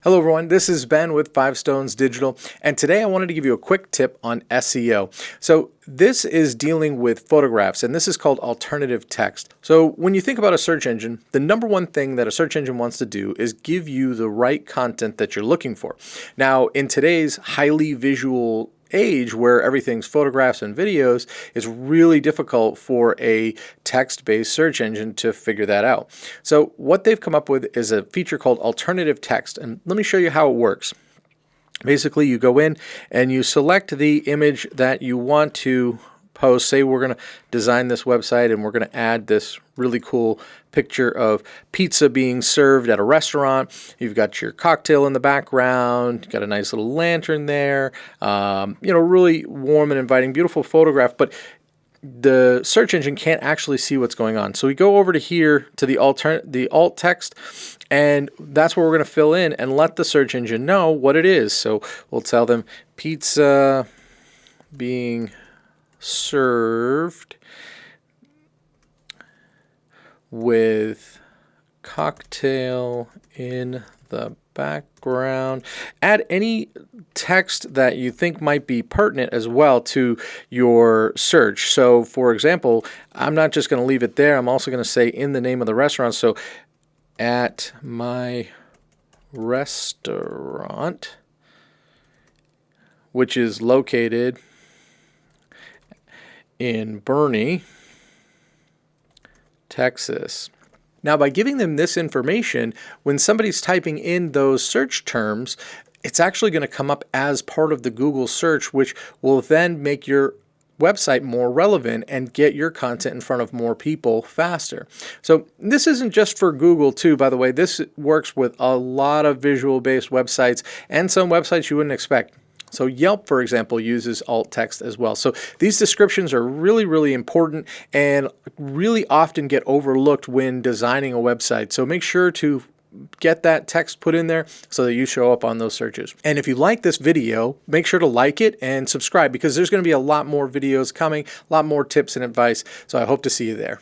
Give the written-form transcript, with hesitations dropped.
Hello everyone, this is Ben with 5 Stones Digital, and today I wanted to give you a quick tip on SEO. So this is dealing with photographs, and this is called alternative text. So when you think about a search engine, the number one thing that a search engine wants to do is give you the right content that you're looking for. Now, in today's highly visual age where everything's photographs and videos, it's really difficult for a text-based search engine to figure that out. So what they've come up with is a feature called alternative text, and let me show you how it works. Basically, you go in and you select the image that you want to post. Say we're going to design this website and we're going to add this really cool picture of pizza being served at a restaurant. You've got your cocktail in the background, you've got a nice little lantern there, really warm and inviting, beautiful photograph, but the search engine can't actually see what's going on. So we go over to here to the alt text, and that's where we're going to fill in and let the search engine know what it is. So we'll tell them pizza being served with cocktail in the background. Add any text that you think might be pertinent as well to your search. So for example, I'm not just going to leave it there. I'm also going to say in the name of the restaurant. So at my restaurant, which is located in Boerne, Texas. Now, by giving them this information, when somebody's typing in those search terms, it's actually going to come up as part of the Google search, which will then make your website more relevant and get your content in front of more people faster. So this isn't just for Google too, by the way. This works with a lot of visual-based websites and some websites you wouldn't expect. So Yelp, for example, uses alt text as well. So these descriptions are really, really important and really often get overlooked when designing a website. So make sure to get that text put in there so that you show up on those searches. And if you like this video, make sure to like it and subscribe, because there's going to be a lot more videos coming, a lot more tips and advice. So I hope to see you there.